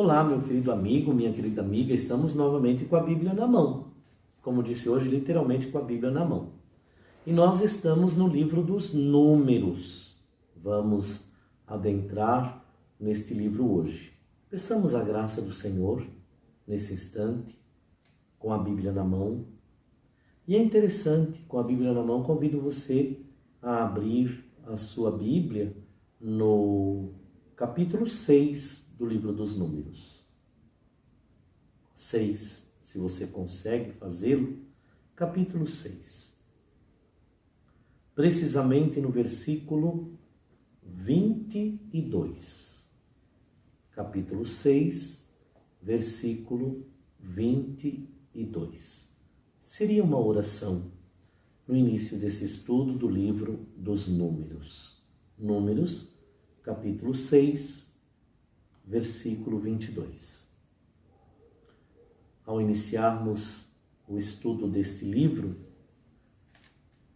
Olá, meu querido amigo, minha querida amiga, estamos novamente com a Bíblia na mão. Como disse hoje, literalmente com a Bíblia na mão. E nós estamos no livro dos Números. Vamos adentrar neste livro hoje. Peçamos a graça do Senhor nesse instante, com a Bíblia na mão. E é interessante, com a Bíblia na mão, convido você a abrir a sua Bíblia no capítulo 6 do livro dos Números. 6, se você consegue fazê-lo, capítulo 6. Precisamente no versículo 22. Capítulo 6, versículo 22. Seria uma oração no início desse estudo do livro dos Números. Números, capítulo 6, versículo 22. Ao iniciarmos o estudo deste livro,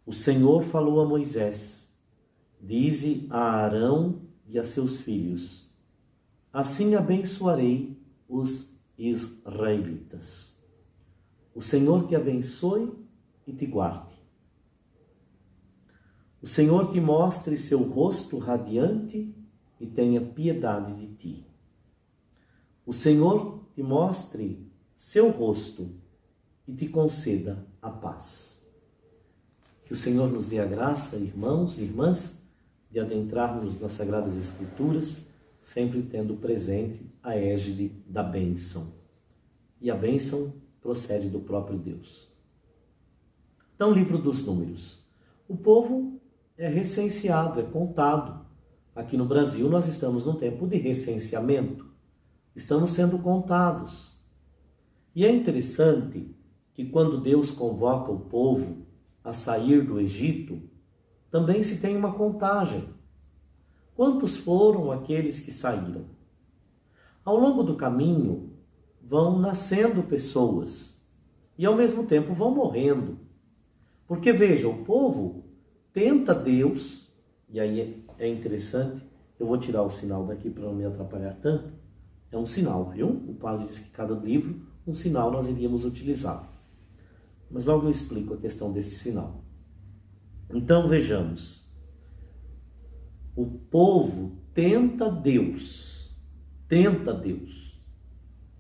o Senhor falou a Moisés: dize a Arão e a seus filhos: assim abençoarei os israelitas. O Senhor te abençoe e te guarde. O Senhor te mostre seu rosto radiante e tenha piedade de ti. O Senhor te mostre seu rosto e te conceda a paz. Que o Senhor nos dê a graça, irmãos e irmãs, de adentrarmos nas Sagradas Escrituras, sempre tendo presente a égide da bênção. E a bênção procede do próprio Deus. Então, livro dos Números. O povo é recenseado, é contado. Aqui no Brasil nós estamos num tempo de recenseamento. Estamos sendo contados. E é interessante que quando Deus convoca o povo a sair do Egito, também se tem uma contagem. Quantos foram aqueles que saíram? Ao longo do caminho vão nascendo pessoas e ao mesmo tempo vão morrendo. Porque veja, o povo tenta Deus, e aí é interessante, eu vou tirar o sinal daqui para não me atrapalhar tanto. É um sinal, viu? O padre disse que cada livro, um sinal nós iríamos utilizar. Mas logo eu explico a questão desse sinal. Então vejamos. O povo tenta Deus. Tenta Deus.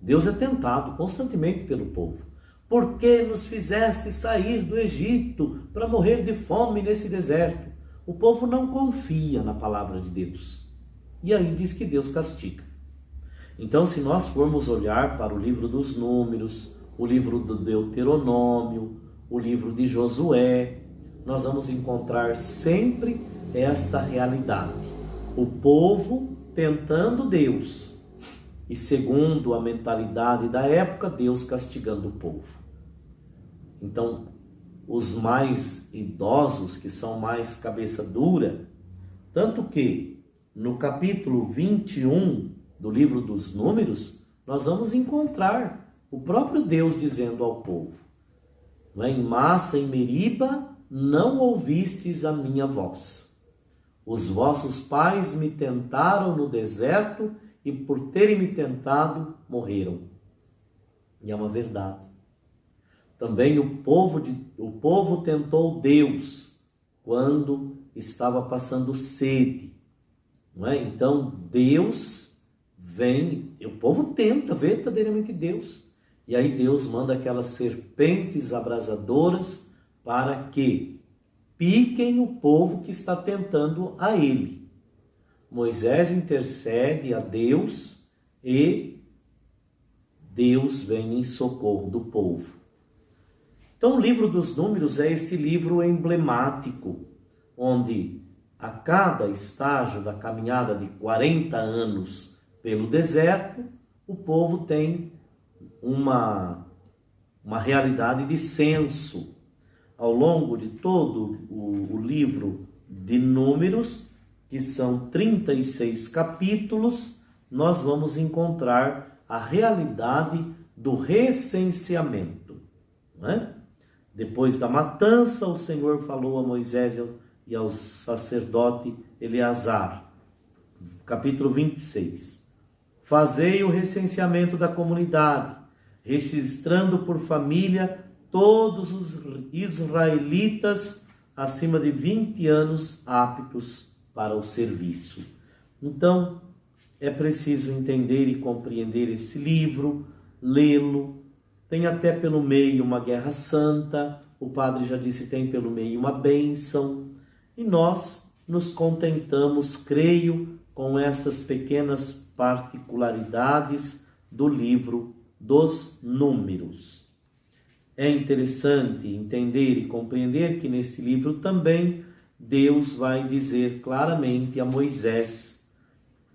Deus é tentado constantemente pelo povo. Por que nos fizeste sair do Egito para morrer de fome nesse deserto? O povo não confia na palavra de Deus. E aí diz que Deus castiga. Então, se nós formos olhar para o livro dos Números, o livro do Deuteronômio, o livro de Josué, nós vamos encontrar sempre esta realidade. O povo tentando Deus e, segundo a mentalidade da época, Deus castigando o povo. Então, os mais idosos, que são mais cabeça dura, tanto que no capítulo 21 do livro dos Números, nós vamos encontrar o próprio Deus dizendo ao povo: em Massa e Meriba não ouvistes a minha voz. Os vossos pais me tentaram no deserto e por terem me tentado, morreram. E é uma verdade. Também o povo tentou Deus quando estava passando sede. Não é? Então Deus vem, e o povo tenta verdadeiramente Deus. E aí Deus manda aquelas serpentes abrasadoras para que piquem o povo que está tentando a ele. Moisés intercede a Deus e Deus vem em socorro do povo. Então o livro dos Números é este livro emblemático, onde a cada estágio da caminhada de 40 anos pelo deserto, o povo tem uma realidade de censo. Ao longo de todo o livro de Números, que são 36 capítulos, nós vamos encontrar a realidade do recenseamento. Não é? Depois da matança, o Senhor falou a Moisés e ao sacerdote Eleazar, capítulo 26. Fazei o recenseamento da comunidade, registrando por família todos os israelitas acima de 20 anos aptos para o serviço. Então, é preciso entender e compreender esse livro, lê-lo. Tem até pelo meio uma guerra santa, o padre já disse, tem pelo meio uma bênção, e nós nos contentamos, creio, com estas pequenas particularidades do livro dos Números. É interessante entender e compreender que neste livro também Deus vai dizer claramente a Moisés: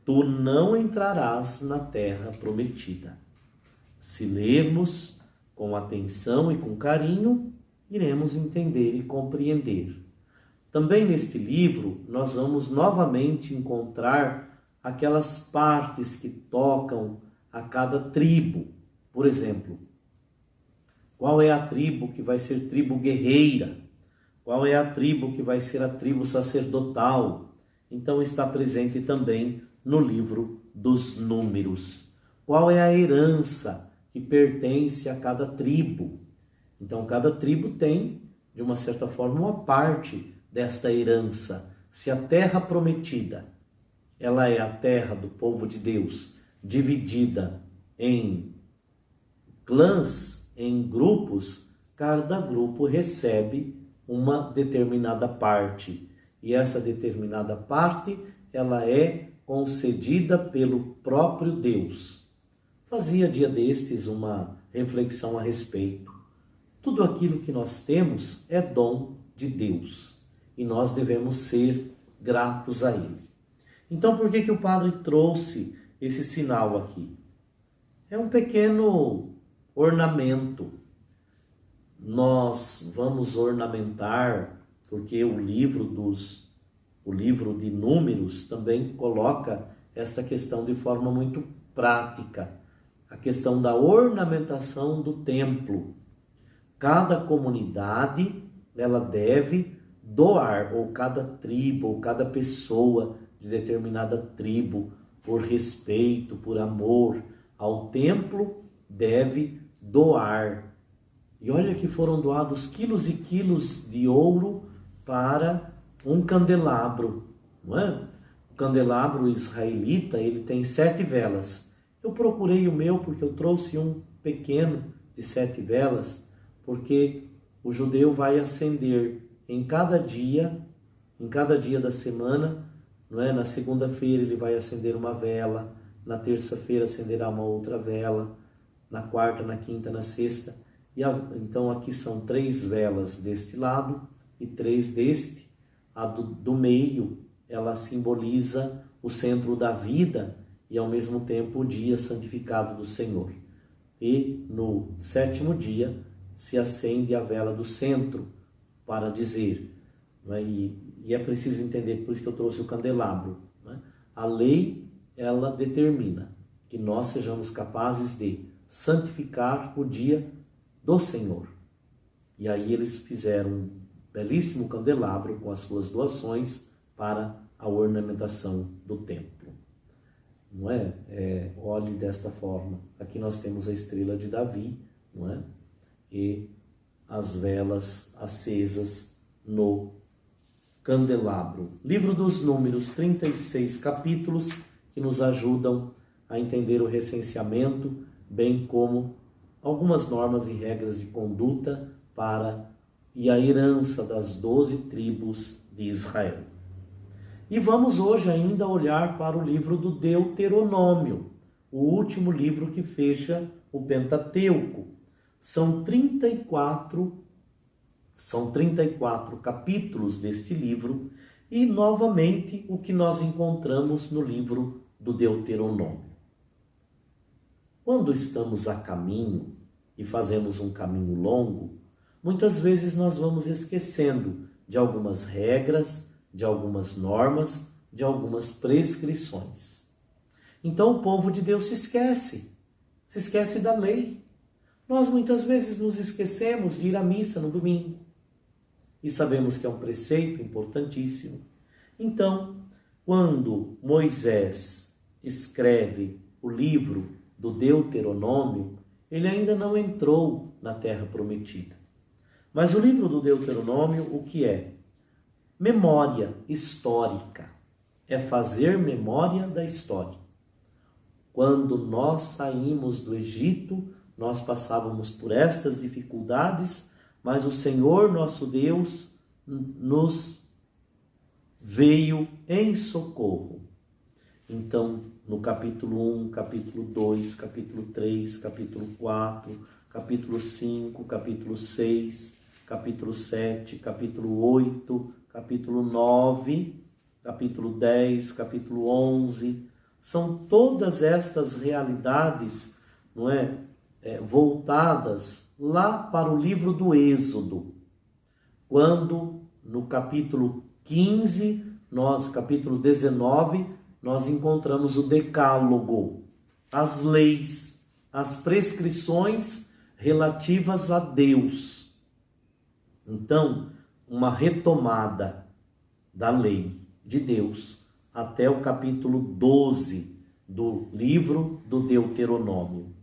tu não entrarás na terra prometida. Se lermos com atenção e com carinho, iremos entender e compreender. Também neste livro nós vamos novamente encontrar aquelas partes que tocam a cada tribo. Por exemplo, qual é a tribo que vai ser tribo guerreira? Qual é a tribo que vai ser a tribo sacerdotal? Então está presente também no livro dos Números. Qual é a herança que pertence a cada tribo? Então cada tribo tem, de uma certa forma, uma parte desta herança. Se a terra prometida, ela é a terra do povo de Deus, dividida em clãs, em grupos, cada grupo recebe uma determinada parte. E essa determinada parte, ela é concedida pelo próprio Deus. Fazia dia destes uma reflexão a respeito. Tudo aquilo que nós temos é dom de Deus e nós devemos ser gratos a Ele. Então, por que o padre trouxe esse sinal aqui? É um pequeno ornamento. Nós vamos ornamentar, porque o livro de Números também coloca esta questão de forma muito prática. A questão da ornamentação do templo. Cada comunidade, ela deve doar, ou cada tribo, ou cada pessoa de determinada tribo, por respeito, por amor ao templo, deve doar. E olha que foram doados quilos e quilos de ouro para um candelabro, não é? O candelabro israelita, ele tem 7 velas. Eu procurei o meu porque eu trouxe um pequeno de 7 velas, porque o judeu vai acender em cada dia da semana, não é? Na segunda-feira ele vai acender uma vela, na terça-feira acenderá uma outra vela, na quarta, na quinta, na sexta. Então aqui são 3 velas deste lado e 3 deste. A do meio, ela simboliza o centro da vida e ao mesmo tempo o dia santificado do Senhor. E no 7º dia se acende a vela do centro para dizer, não é? E é preciso entender, por isso que eu trouxe o candelabro, não é? A lei, ela determina que nós sejamos capazes de santificar o dia do Senhor. E aí eles fizeram um belíssimo candelabro com as suas doações para a ornamentação do templo. Não é? Olhe desta forma. Aqui nós temos a estrela de Davi, não é? E as velas acesas no candelabro. Livro dos Números, 36 capítulos que nos ajudam a entender o recenseamento, bem como algumas normas e regras de conduta e a herança das 12 tribos de Israel. E vamos hoje ainda olhar para o livro do Deuteronômio, o último livro que fecha o Pentateuco. São 34 capítulos deste livro e, novamente, o que nós encontramos no livro do Deuteronômio. Quando estamos a caminho e fazemos um caminho longo, muitas vezes nós vamos esquecendo de algumas regras, de algumas normas, de algumas prescrições. Então o povo de Deus se esquece da lei. Nós muitas vezes nos esquecemos de ir à missa no domingo. E sabemos que é um preceito importantíssimo. Então, quando Moisés escreve o livro do Deuteronômio, ele ainda não entrou na Terra Prometida. Mas o livro do Deuteronômio, o que é? Memória histórica. É fazer memória da história. Quando nós saímos do Egito, nós passávamos por estas dificuldades, mas o Senhor nosso Deus nos veio em socorro. Então, no capítulo 1, capítulo 2, capítulo 3, capítulo 4, capítulo 5, capítulo 6, capítulo 7, capítulo 8, capítulo 9, capítulo 10, capítulo 11, são todas estas realidades, não é, voltadas lá para o livro do Êxodo, quando no capítulo 15, capítulo 19, nós encontramos o decálogo, as leis, as prescrições relativas a Deus. Então, uma retomada da lei de Deus até o capítulo 12 do livro do Deuteronômio.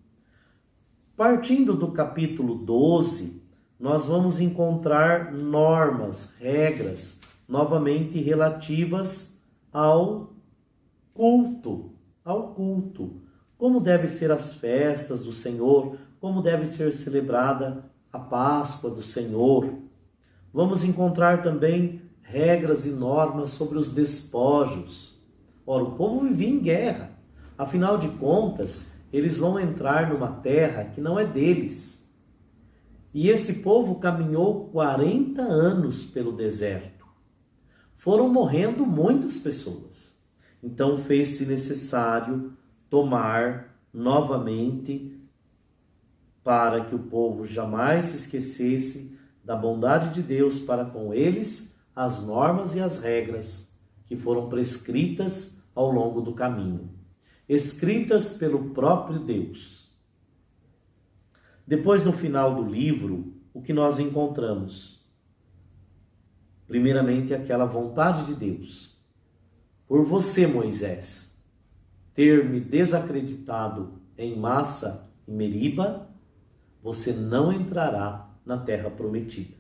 Partindo do capítulo 12, nós vamos encontrar normas, regras, novamente relativas ao culto. Como devem ser as festas do Senhor, como deve ser celebrada a Páscoa do Senhor. Vamos encontrar também regras e normas sobre os despojos. Ora, o povo vivia em guerra. Afinal de contas, eles vão entrar numa terra que não é deles. E este povo caminhou 40 anos pelo deserto. Foram morrendo muitas pessoas. Então fez-se necessário tomar novamente, para que o povo jamais se esquecesse da bondade de Deus para com eles, as normas e as regras que foram prescritas ao longo do caminho, escritas pelo próprio Deus. Depois, no final do livro, o que nós encontramos? Primeiramente, aquela vontade de Deus. Por você, Moisés, ter me desacreditado em Massa e Meriba, você não entrará na terra prometida.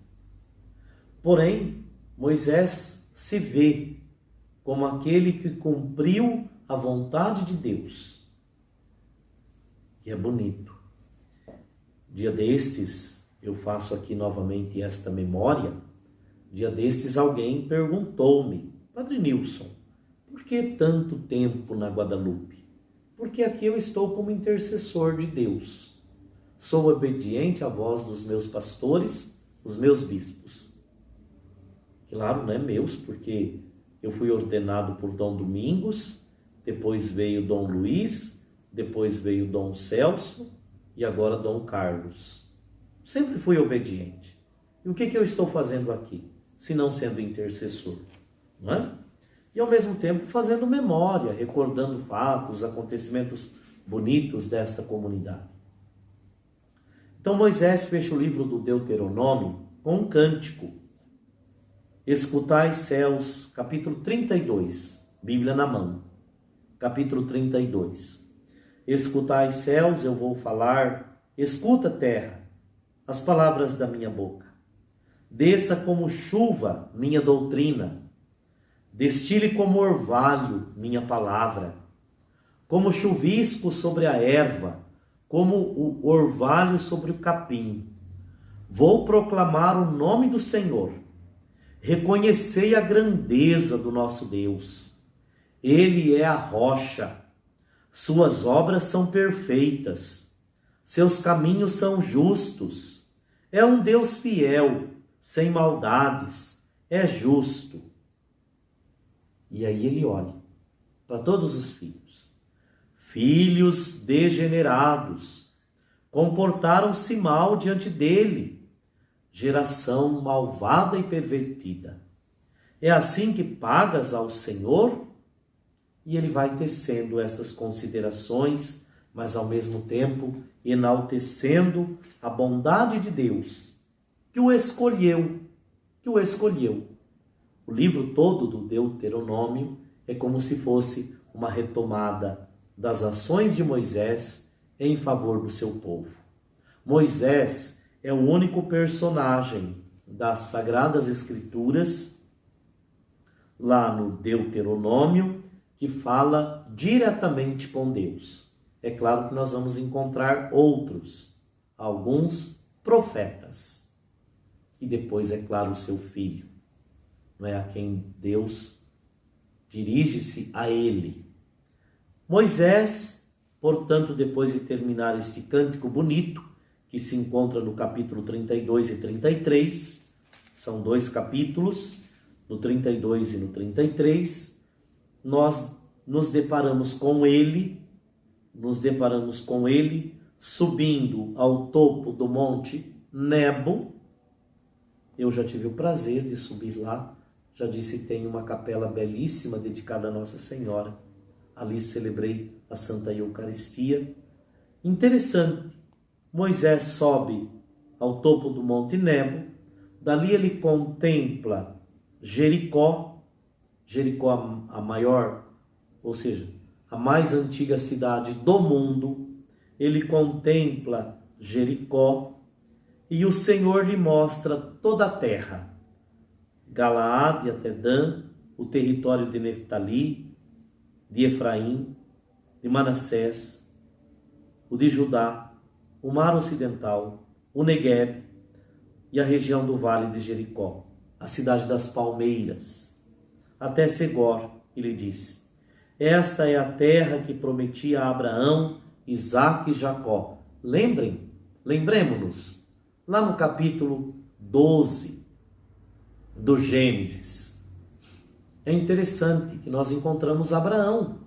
Porém, Moisés se vê como aquele que cumpriu a vontade de Deus. E é bonito. Dia destes, eu faço aqui novamente esta memória. Dia destes alguém perguntou-me: Padre Nilson, por que tanto tempo na Guadalupe? Porque aqui eu estou como intercessor de Deus. Sou obediente à voz dos meus pastores, os meus bispos. Claro, não é meus, porque eu fui ordenado por Dom Domingos, depois veio Dom Luiz, depois veio Dom Celso e agora Dom Carlos. Sempre fui obediente. E o que eu estou fazendo aqui, se não sendo intercessor? Não é? E ao mesmo tempo fazendo memória, recordando fatos, acontecimentos bonitos desta comunidade. Então Moisés fecha o livro do Deuteronômio com um cântico. Escutai, céus, capítulo 32, Bíblia na mão, capítulo 32. Escutai, céus, eu vou falar, escuta, terra, as palavras da minha boca. Desça como chuva minha doutrina, destile como orvalho minha palavra, como chuvisco sobre a erva, como o orvalho sobre o capim. Vou proclamar o nome do Senhor. Reconhecei a grandeza do nosso Deus. Ele é a rocha. Suas obras são perfeitas. Seus caminhos são justos. É um Deus fiel, sem maldades. É justo. E aí ele olha para todos os filhos. Filhos degenerados, comportaram-se mal diante dele. Geração malvada e pervertida. É assim que pagas ao Senhor? E ele vai tecendo estas considerações, mas ao mesmo tempo enaltecendo a bondade de Deus, que o escolheu. O livro todo do Deuteronômio é como se fosse uma retomada das ações de Moisés em favor do seu povo. Moisés é o único personagem das Sagradas Escrituras, lá no Deuteronômio, que fala diretamente com Deus. É claro que nós vamos encontrar outros, alguns profetas. E depois, é claro, o seu filho, não é, a quem Deus dirige-se a ele. Moisés, portanto, depois de terminar este cântico bonito, que se encontra no capítulo 32 e 33, são 2 capítulos, no 32 e no 33, nós nos deparamos com ele subindo ao topo do monte Nebo. Eu já tive o prazer de subir lá, já disse, tem uma capela belíssima dedicada a Nossa Senhora. Ali celebrei a Santa Eucaristia. Interessante, Moisés sobe ao topo do monte Nebo, dali ele contempla Jericó, a maior, ou seja, a mais antiga cidade do mundo. Ele contempla Jericó e o Senhor lhe mostra toda a terra, Galaade até Dan, o território de Neftali, de Efraim, de Manassés, o de Judá, o mar ocidental, o Negueb e a região do vale de Jericó, a cidade das palmeiras, até Segor, e lhe disse: esta é a terra que prometi a Abraão, Isaque e Jacó. Lembremos-nos, lá no capítulo 12 do Gênesis. É interessante que nós encontramos Abraão.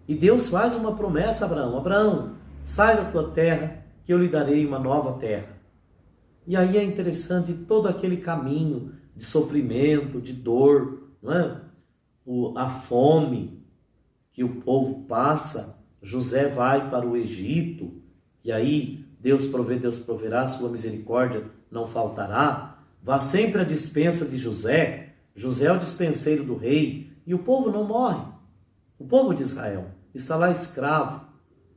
E Deus faz uma promessa a Abraão: Abraão, sai da tua terra, que eu lhe darei uma nova terra. E aí é interessante todo aquele caminho de sofrimento, de dor, não é? A fome que o povo passa. José vai para o Egito, e aí Deus provê, Deus proverá, sua misericórdia não faltará. Vá sempre à dispensa de José. José é o dispenseiro do rei, e o povo não morre. O povo de Israel está lá escravo,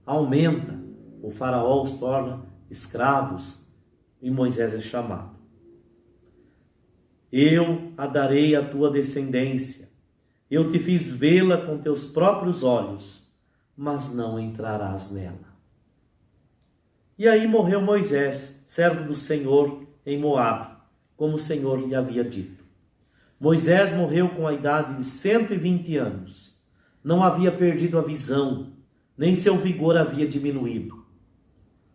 aumenta, o faraó os torna escravos, e Moisés é chamado. Eu a darei à tua descendência, eu te fiz vê-la com teus próprios olhos, mas não entrarás nela. E aí morreu Moisés, servo do Senhor, em Moabe, como o Senhor lhe havia dito. Moisés morreu com a idade de 120 anos. Não havia perdido a visão, nem seu vigor havia diminuído.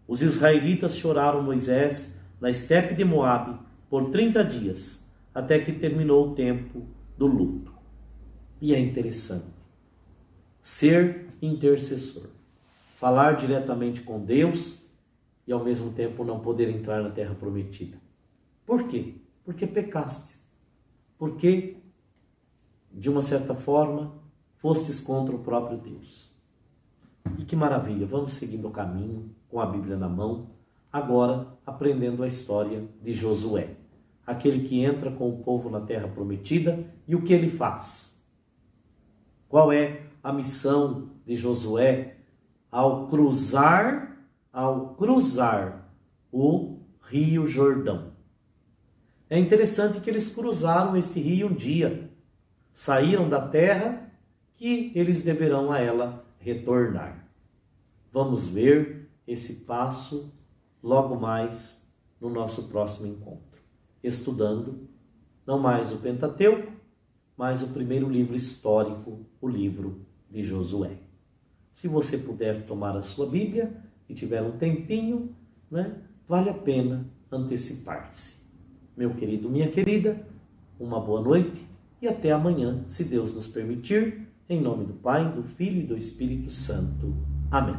Os israelitas choraram Moisés na estepe de Moabe por 30 dias, até que terminou o tempo do luto. E é interessante ser intercessor, falar diretamente com Deus e ao mesmo tempo não poder entrar na terra prometida. Por quê? Porque pecaste. Porque, de uma certa forma, fostes contra o próprio Deus. E que maravilha, vamos seguindo o caminho com a Bíblia na mão, agora aprendendo a história de Josué, aquele que entra com o povo na terra prometida. E o que ele faz? Qual é a missão de Josué ao cruzar o Rio Jordão? É interessante que eles cruzaram este rio um dia, saíram da terra que eles deverão a ela retornar. Vamos ver esse passo logo mais no nosso próximo encontro, estudando não mais o Pentateuco, mas o primeiro livro histórico, o livro de Josué. Se você puder tomar a sua Bíblia e tiver um tempinho, né, vale a pena antecipar-se. Meu querido, minha querida, uma boa noite e até amanhã, se Deus nos permitir, em nome do Pai, do Filho e do Espírito Santo. Amém.